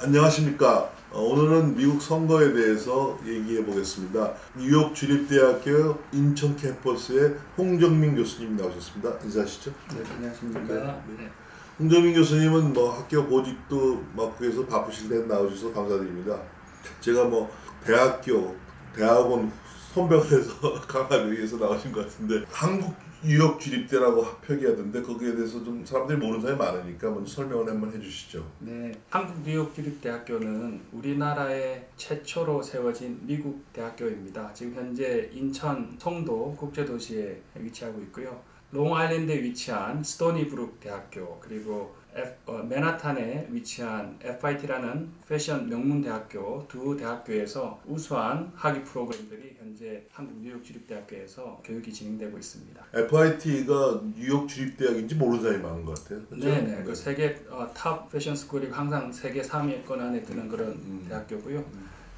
안녕하십니까. 오늘은 미국 선거에 대해서 얘기해 보겠습니다. 뉴욕 주립대학교 인천 캠퍼스의 홍정민 교수님 나오셨습니다. 인사하시죠. 네, 안녕하십니까. 네. 홍정민 교수님은 학교 보직도 맡고 해서 바쁘실 때 나오셔서 감사드립니다. 제가 대학원 선배가 돼서 강하기 위해서 나오신 것 같은데, 한국 뉴욕 주립대라고 표기하던데 거기에 대해서 좀 사람들이 모르는 사람이 많으니까 먼저 설명을 한번 해주시죠. 네, 한국 뉴욕 주립대학교는 우리나라의 최초로 세워진 미국 대학교입니다. 지금 현재 인천 송도 국제도시에 위치하고 있고요. 롱아일랜드에 위치한 스토니브룩 대학교, 그리고 맨하탄에 위치한 FIT라는 패션 명문 대학교, 두 대학교에서 우수한 학위 프로그램들이 현재 한국 뉴욕 주립대학교에서 교육이 진행되고 있습니다. FIT가 뉴욕 주립대학인지 모르는 사람이 많은 것 같아요. 그렇죠? 네네. 그 세계 탑 패션 스쿨이고 항상 세계 3위권 안에 드는 그런 대학교고요.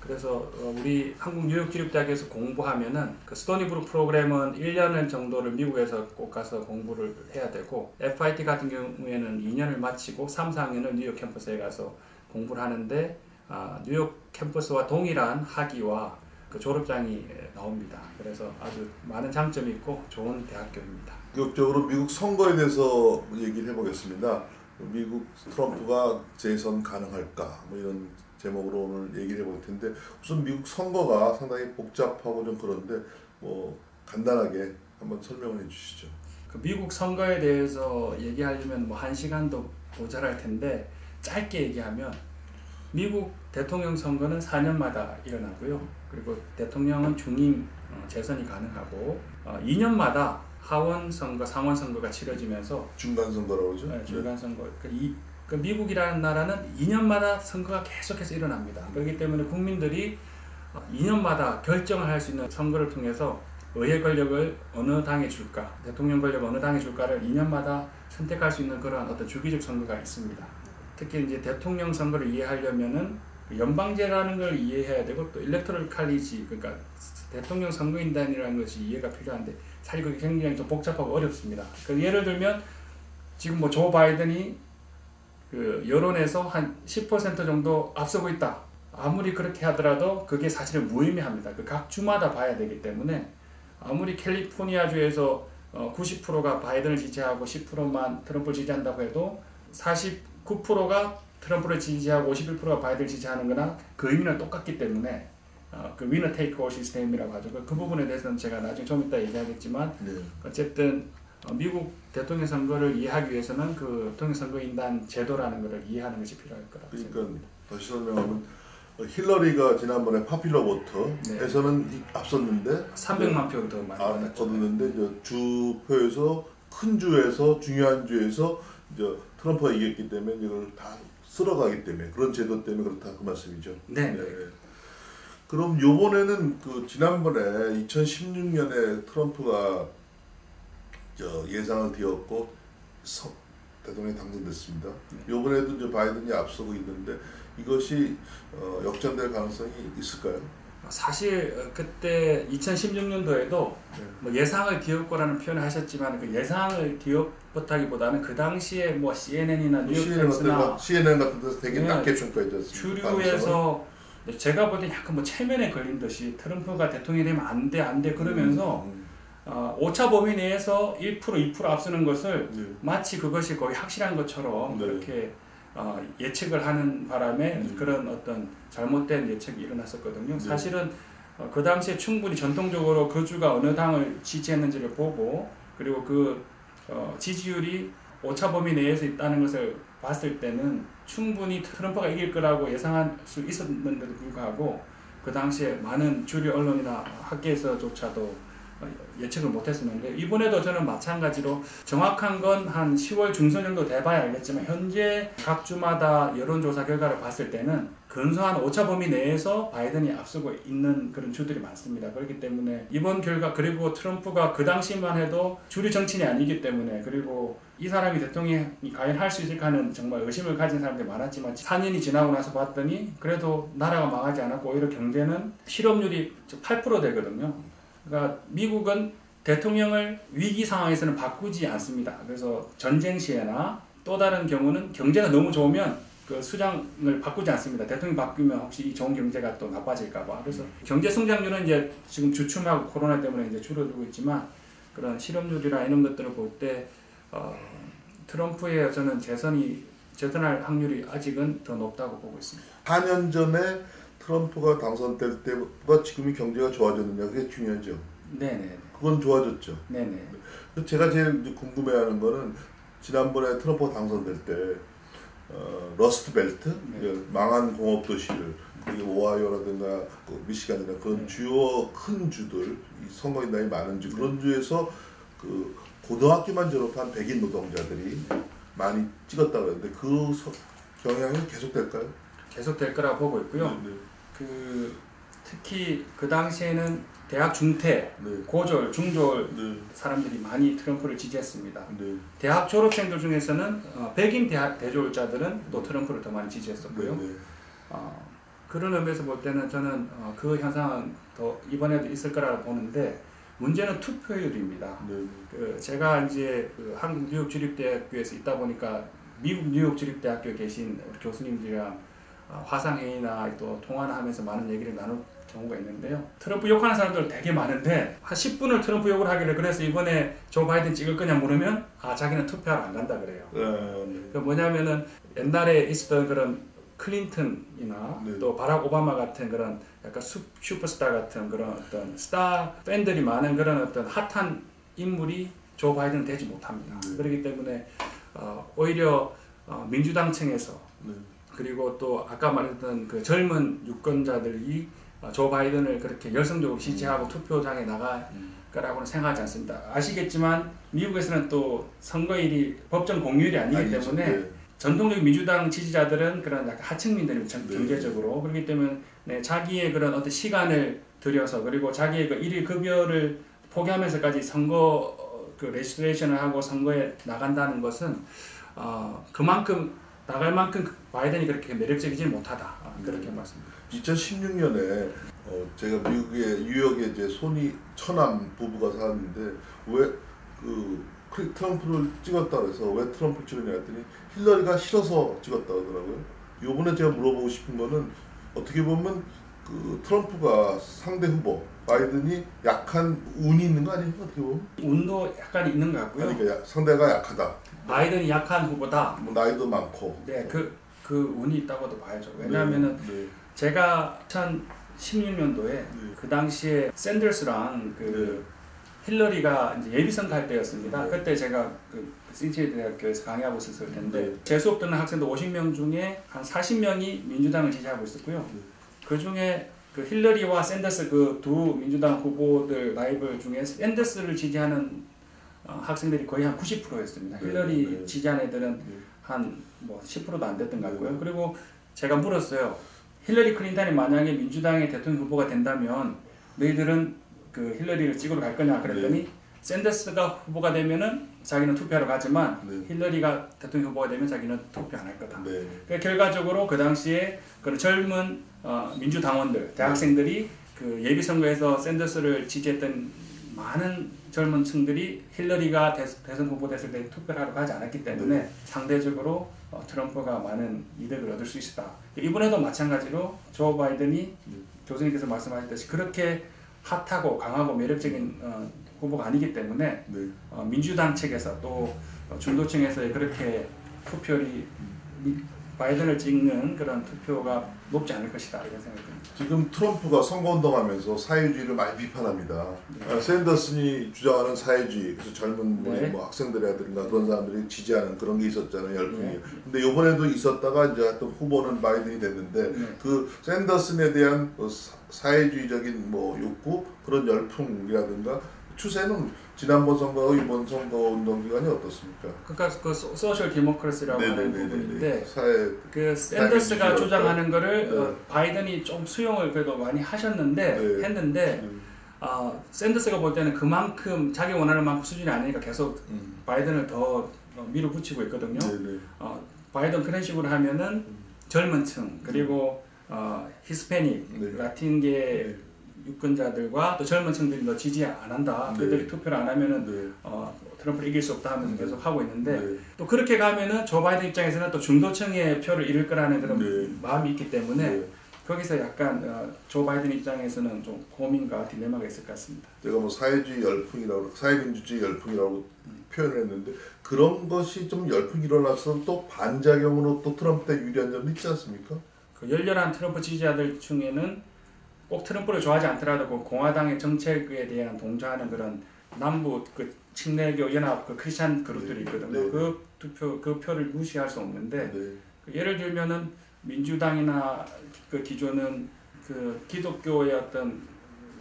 그래서 우리 한국 뉴욕 주립대학에서 공부하면은 그 스토니브룩 프로그램은 1년 정도를 미국에서 꼭 가서 공부를 해야 되고, FIT 같은 경우에는 2년을 마치고 3, 4학년을 뉴욕 캠퍼스에 가서 공부를 하는데, 뉴욕 캠퍼스와 동일한 학위와 그 졸업장이 나옵니다. 그래서 아주 많은 장점이 있고 좋은 대학교입니다. 본격적으로 미국 선거에 대해서 얘기를 해보겠습니다. 미국 트럼프가 재선 가능할까? 이런 제목으로 오늘 얘기를 해볼 텐데, 우선 미국 선거가 상당히 복잡하고 좀 그런데 간단하게 한번 설명을 해주시죠. 그 미국 선거에 대해서 얘기하려면 1시간도 모자랄 텐데, 짧게 얘기하면 미국 대통령 선거는 4년마다 일어나고요. 그리고 대통령은 중임 재선이 가능하고, 2년마다 하원 선거, 상원 선거가 치러지면서 중간 선거라고 그러죠? 네, 중간 선거. 그 미국이라는 나라는 2년마다 선거가 계속해서 일어납니다. 그렇기 때문에 국민들이 2년마다 결정을 할 수 있는 선거를 통해서 의회 권력을 어느 당에 줄까, 대통령 권력을 어느 당에 줄까를 2년마다 선택할 수 있는 그런 어떤 주기적 선거가 있습니다. 특히 이제 대통령 선거를 이해하려면은 연방제라는 걸 이해해야 되고, 또 일렉토럴 칼리지, 그러니까 대통령 선거인단이라는 것이 이해가 필요한데, 사실 그게 굉장히 좀 복잡하고 어렵습니다. 그 예를 들면 지금 조 바이든이 그 여론에서 한 10% 정도 앞서고 있다. 아무리 그렇게 하더라도 그게 사실은 무의미합니다. 그 각 주마다 봐야 되기 때문에, 아무리 캘리포니아주에서 90%가 바이든을 지지하고 10%만 트럼프를 지지한다고 해도 49%가 트럼프를 지지하고 51%가 바이든을 지지하는 거나 그 의미는 똑같기 때문에, 그 위너 테이크 올 시스템이라고 하죠. 그 부분에 대해서는 제가 나중에 좀 이따 얘기하겠지만, 네. 어쨌든 미국 대통령 선거를 이해하기 위해서는 그 대통령 선거인단 제도라는 것을 이해하는 것이 필요할 거라고 그러니까 생각합니다. 다시 설명하면, 힐러리가 지난번에 파퓰러 보트에서는 네. 앞섰는데 300만 표 더 많이 얻었는데, 이제 주표에서 큰 주에서 중요한 주에서 이제 트럼프가 이겼기 때문에 이걸 다 쓸어가기 때문에, 그런 제도 때문에 그렇다, 그 말씀이죠. 네. 네. 그럼 요번에는 지난번에 2016년에 트럼프가 예상을 뒤엎고 대통령이 당선됐습니다. 요번에도 이제 바이든이 앞서고 있는데, 이것이 역전될 가능성이 있을까요? 사실 그때 2016년도에도 예상을 뒤엎고라는 표현을 하셨지만, 그 예상을 뒤엎었다기보다는 그 당시에 CNN이나 뉴욕타임스나 CNN 같은 데서 되게 낮게 평가했지 주류에서 제가 볼 때 약간 체면에 걸린 듯이 트럼프가 대통령이 되면 안 돼 그러면서 오차 범위 내에서 1%, 2% 앞서는 것을 마치 그것이 거의 확실한 것처럼 그렇게 예측을 하는 바람에 그런 어떤 잘못된 예측이 일어났었거든요. 사실은 그 당시에 충분히 전통적으로 그 주가 어느 당을 지지했는지를 보고, 그리고 그 지지율이 오차 범위 내에서 있다는 것을 봤을 때는 충분히 트럼프가 이길 거라고 예상할 수 있었는데도 불구하고, 그 당시에 많은 주류 언론이나 학계에서조차도 예측을 못했었는데, 이번에도 저는 마찬가지로 정확한 건 한 10월 중순 정도 돼봐야 알겠지만, 현재 각 주마다 여론조사 결과를 봤을 때는 근소한 오차 범위 내에서 바이든이 앞서고 있는 그런 주들이 많습니다. 그렇기 때문에 이번 결과, 그리고 트럼프가 그 당시만 해도 주류 정치인이 아니기 때문에, 그리고 이 사람이 대통령이 과연 할 수 있을까 하는 정말 의심을 가진 사람들이 많았지만, 4년이 지나고 나서 봤더니 그래도 나라가 망하지 않았고 오히려 경제는 실업률이 8% 되거든요. 그러니까 미국은 대통령을 위기 상황에서는 바꾸지 않습니다. 그래서 전쟁 시에나 또 다른 경우는 경제가 너무 좋으면 그 수장을 바꾸지 않습니다. 대통령 바뀌면 혹시 이 좋은 경제가 또 나빠질까봐. 그래서 경제 성장률은 이제 지금 주춤하고 코로나 때문에 이제 줄어들고 있지만 그런 실업률이나 이런 것들을 볼 때 트럼프의 저는 재선할 확률이 아직은 더 높다고 보고 있습니다. 4년 전에 트럼프가 당선될 때보다 지금이 경제가 좋아졌느냐 그게 중요하죠. 네네. 그건 좋아졌죠. 네네. 제가 제일 궁금해하는 거는 지난번에 트럼프가 당선될 때 러스트 벨트 망한 공업 도시를 오하이오라든가 미시간이나 그런 주요 큰 주들 선거인단이 많은 주 그런 주에서 그 고등학교만 졸업한 백인 노동자들이 많이 찍었다고 하는데 그 경향이 계속될까요? 계속될 거라고 보고 있고요. 그 특히 그 당시에는 대학 중퇴, 고졸, 중졸 사람들이 많이 트럼프를 지지했습니다. 대학 졸업생들 중에서는 백인 대학 대졸자들은 또 트럼프를 더 많이 지지했었고요. 그런 의미에서 볼 때는 저는 그 현상은 더 이번에도 있을 거라고 보는데 문제는 투표율입니다. 제가 이제 그 한국 뉴욕 주립대학교에서 있다 보니까 미국 뉴욕 주립대학교에 계신 우리 교수님들이랑 화상회의나 또 통화나 하면서 많은 얘기를 나눌 경우가 있는데요. 트럼프 욕하는 사람들 되게 많은데 한 10분을 트럼프 욕을 하길래 그래서 이번에 조 바이든 찍을 거냐 물으면 자기는 투표하러 안 간다 그래요. 그 뭐냐면은 옛날에 있었던 그런 클린턴이나 또 바락 오바마 같은 그런 약간 슈퍼스타 같은 그런 어떤 스타 팬들이 많은 그런 어떤 핫한 인물이 조 바이든 되지 못합니다. 그렇기 때문에 오히려 민주당 층에서 그리고 또 아까 말했던 그 젊은 유권자들이 조 바이든을 그렇게 열성적으로 지지하고 투표장에 나갈 거라고는 생각하지 않습니다. 아시겠지만 미국에서는 또 선거일이 법정 공휴일이 아니기 때문에 전통적인 민주당 지지자들은 그런 약간 하층민들이 경제적으로 그렇기 때문에 자기의 그런 어떤 시간을 들여서 그리고 자기의 그 일일 급여를 포기하면서까지 선거 그 레지스트레이션을 하고 선거에 나간다는 것은 그만큼 나갈 만큼 바이든이 그렇게 매력적이지 못하다 그렇게 말씀드립니다. 2016년에 제가 미국의 뉴욕에 이제 손이 처남 부부가 살았는데 왜 그 트럼프를 찍었다 그래서 왜 트럼프를 찍었냐 했더니 힐러리가 싫어서 찍었다 하더라고요. 요번에 제가 물어보고 싶은 거는 어떻게 보면 그 트럼프가 상대 후보 바이든이 약한 운이 있는 거 아니에요? 어떻게 보면? 운도 약간 있는 것 같고요. 그러니까 상대가 약하다. 바이든이 약한 후보다. 뭐 나이도 많고. 네, 그 운이 있다고도 봐야죠. 왜냐하면은 제가 2016년도에 그 당시에 샌더스랑 힐러리가 이제 예비선거 할 때였습니다. 그때 제가 그 신시내티 대학교에서 강의하고 있었을 텐데 제 수업 듣는 학생들 50명 중에 한 40명이 민주당을 지지하고 있었고요. 그 중에 그 힐러리와 샌더스 그 두 민주당 후보들 라이벌 중에 샌더스를 지지하는 학생들이 거의 한 90%였습니다. 힐러리 지지하는 애들은 한 뭐 10%도 안 됐던 것 같고요. 그리고 제가 물었어요. 힐러리 클린턴이 만약에 민주당의 대통령 후보가 된다면 너희들은 그 힐러리를 찍으러 갈 거냐 그랬더니 샌더스가 후보가 되면은 자기는 투표하러 가지만 힐러리가 대통령 후보가 되면 자기는 투표 안 할 거다. 그러니까 결과적으로 그 당시에 그 젊은 민주당원들, 대학생들이 그 예비선거에서 샌더스를 지지했던 많은 젊은 층들이 힐러리가 대선 후보 됐을 때 투표를 하러 가지 않았기 때문에 상대적으로 트럼프가 많은 이득을 얻을 수 있었다. 이번에도 마찬가지로 조 바이든이 교수님께서 말씀하셨듯이 그렇게 핫하고 강하고 매력적인 후보가 아니기 때문에 민주당 측에서 또 중도층에서의 그렇게 투표율이 바이든을 찍는 그런 투표가 높지 않을 것이다 이런 생각이 듭니다. 지금 트럼프가 선거운동하면서 사회주의를 많이 비판합니다. 샌더슨이 주장하는 사회주의, 그래서 젊은 뭐 학생들이라든가 그런 사람들이 지지하는 그런 게 있었잖아요, 열풍이. 근데 이번에도 있었다가 이제 또 후보는 바이든이 됐는데 그 샌더슨에 대한 사회주의적인 뭐 욕구, 그런 열풍이라든가 추세는 지난번 선거와 이번 선거 운동 기간이 어떻습니까? 그러니까 그 소셜 디모크라시라고 하는 부분인데 그 샌더스가 주장하는 거를 바이든이 좀 수용을 그래도 많이 하셨는데 했는데 샌더스가 볼 때는 그만큼 자기 원하는 만큼 수준이 아니니까 계속 바이든을 더 밀어붙이고 있거든요. 바이든 그런 식으로 하면은 젊은 층 그리고 히스패닉, 라틴계 유권자들과 또 젊은 층들이 너 지지 안 한다. 네. 그들이 투표를 안 하면은 네. 트럼프를 이길 수 없다 하면서 계속 하고 있는데 네. 또 그렇게 가면은 조 바이든 입장에서는 또 중도층의 표를 잃을 거라는 그런 네. 마음이 있기 때문에 네. 거기서 약간 조 바이든 입장에서는 좀 고민과 딜레마가 있을 것 같습니다. 제가 뭐 사회주의 열풍이라고 사회민주주의 열풍이라고 표현을 했는데 그런 것이 좀 열풍이 일어나서 또 반작용으로 또 트럼프에 유리한 점도 있지 않습니까? 그 열렬한 트럼프 지지자들 중에는 꼭 트럼프를 좋아하지 않더라도 그 공화당의 정책에 대한 동조하는 그런 남부 그 침례교 연합 그 크리스찬 그룹들이 있거든요. 네. 그 표를 무시할 수 없는데 네. 예를 들면은 민주당이나 그 기존은 그 기독교의 어떤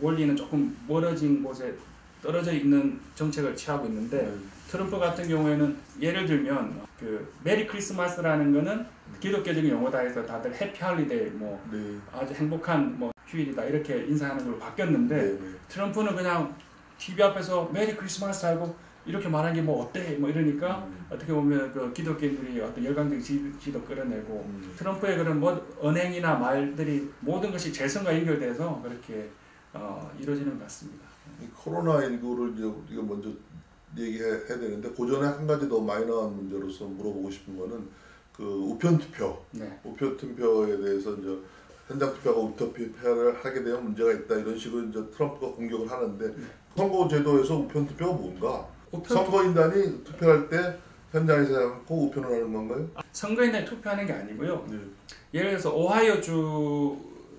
원리는 조금 멀어진 곳에 떨어져 있는 정책을 취하고 있는데 네. 트럼프 같은 경우에는 예를 들면 그 메리 크리스마스라는 거는 기독교적인 용어다 해서 다들 해피 할리데이 뭐 네. 아주 행복한 뭐 휴일이다 이렇게 인사하는 걸로 바뀌었는데 네. 트럼프는 그냥 TV 앞에서 메리 크리스마스 하고 이렇게 말한 게 뭐 어때 뭐 이러니까 어떻게 보면 그 기독교인들이 어떤 열광적 지지도 끌어내고 트럼프의 그런 뭐 언행이나 말들이 모든 것이 재선과 연결돼서 그렇게 이루어지는 것 같습니다. 코로나19를 이거 먼저 얘기해야 되는데 그 전에 한 가지 더 마이너한 문제로서 물어보고 싶은 거는 그 우편 투표, 네. 우편 투표에 대해서 이제 현장 투표가 우편 투표를 하게 되면 문제가 있다 이런 식으로 이제 트럼프가 공격을 하는데 선거제도에서 우편 투표가 뭔가? 선거인단이 투표할 때 현장에서 하고 우편을 하는 건가요? 선거인단이 투표하는 게 아니고요. 네. 예를 들어서 오하이오주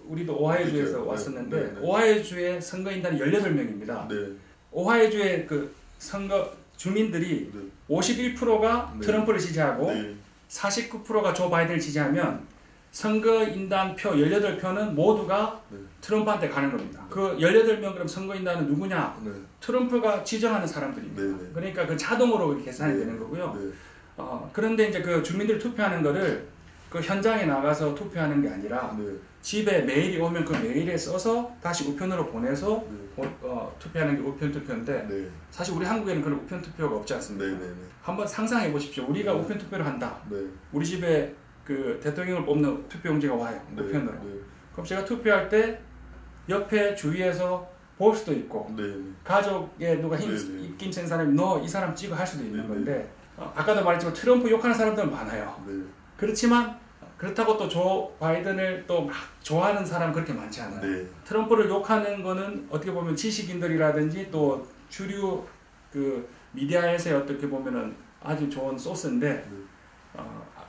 우리도 오하이오주에서 그렇죠. 왔었는데 네, 네. 오하이오주의 선거인단이 18명입니다. 네. 오하이오주의 그 선거 주민들이 네. 51%가 네. 트럼프를 지지하고 네. 49%가 조 바이든을 지지하면 선거인단 표 18표는 모두가 네. 트럼프한테 가는 겁니다. 그 18명 그럼 선거인단은 누구냐? 네. 트럼프가 지정하는 사람들입니다. 네, 네. 그러니까 그 자동으로 계산이 네. 되는 거고요. 네. 그런데 이제 그 주민들이 투표하는 거를 그 현장에 나가서 투표하는 게 아니라 네. 집에 메일이 오면 그 메일에 써서 다시 우편으로 보내서 네. 투표하는 게 우편 투표인데 네. 사실 우리 한국에는 그런 우편 투표가 없지 않습니까? 네. 네. 네. 한번 상상해 보십시오. 우리가 네. 우편 투표를 한다. 네. 우리 집에 그 대통령을 뽑는 투표용지가 와요. 네. 우편으로. 네. 그럼 제가 투표할 때 옆에 주위에서 볼 수도 있고 네. 가족에 누가 네. 입김 센 사람이 너 이 사람 찍어 할 수도 있는 네. 건데 아까도 말했지만 트럼프 욕하는 사람들은 많아요. 네. 그렇지만 그렇다고 또 조 바이든을 또 막 좋아하는 사람 그렇게 많지 않아요. 네. 트럼프를 욕하는 거는 어떻게 보면 지식인들이라든지 또 주류 그 미디어에서의 어떻게 보면은 아주 좋은 소스인데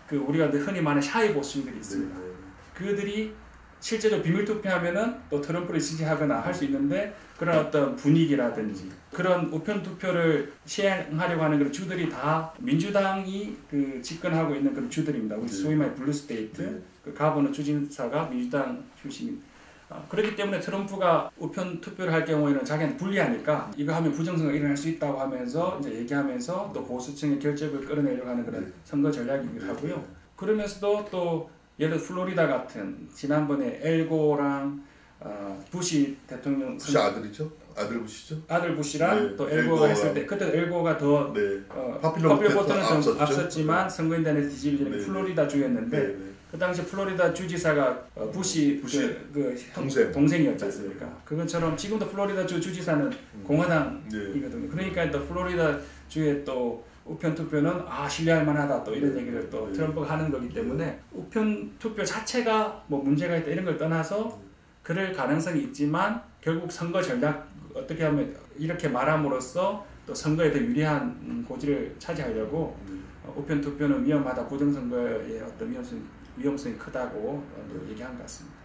그 우리가 흔히 말하는 샤이 보수인들이 있습니다. 네. 그들이 실제로 비밀 투표하면은 또 트럼프를 지지하거나 할 수 있는데 그런 어떤 분위기라든지 그런 우편 투표를 시행하려고 하는 그런 주들이 다 민주당이 그 집권하고 있는 그런 주들입니다. 우리 소위 말해 블루 스테이트 네. 그 가버너 추진사가 민주당 출신입니다. 그렇기 때문에 트럼프가 우편 투표를 할 경우에는 자기한테 불리하니까 이거 하면 부정선거가 일어날 수 있다고 하면서 이제 얘기하면서 또 보수층의 결집을 끌어내려고 하는 그런 선거 전략이기도 하고요. 그러면서도 또 예를 들어 플로리다 같은 지난번에 엘고랑 부시 대통령 부시 아들이죠? 아들 부시죠? 아들 부시랑 네, 또 엘고가 엘고가- 했을 때 그때 엘고가 더 네. 파퓰러 보트는 좀 앞섰죠? 앞섰지만 선거인단에서 지지율이 네, 플로리다 주였는데 네. 네. 그 당시 플로리다 주지사가 부시 그 동생이었지 않습니까? 그것처럼 지금도 플로리다 주 주지사는 공화당이거든요. 그러니까 또 플로리다 주의 또 우편 투표는 신뢰할 만하다 또 이런 얘기를 또 트럼프가 하는 거기 때문에 우편 투표 자체가 뭐 문제가 있다 이런 걸 떠나서 그럴 가능성이 있지만 결국 선거 전략 어떻게 하면 이렇게 말함으로써 또 선거에 더 유리한 고지를 차지하려고 우편 투표는 위험하다 부정선거의 어떤 위험성이 크다고 얘기한 것 같습니다.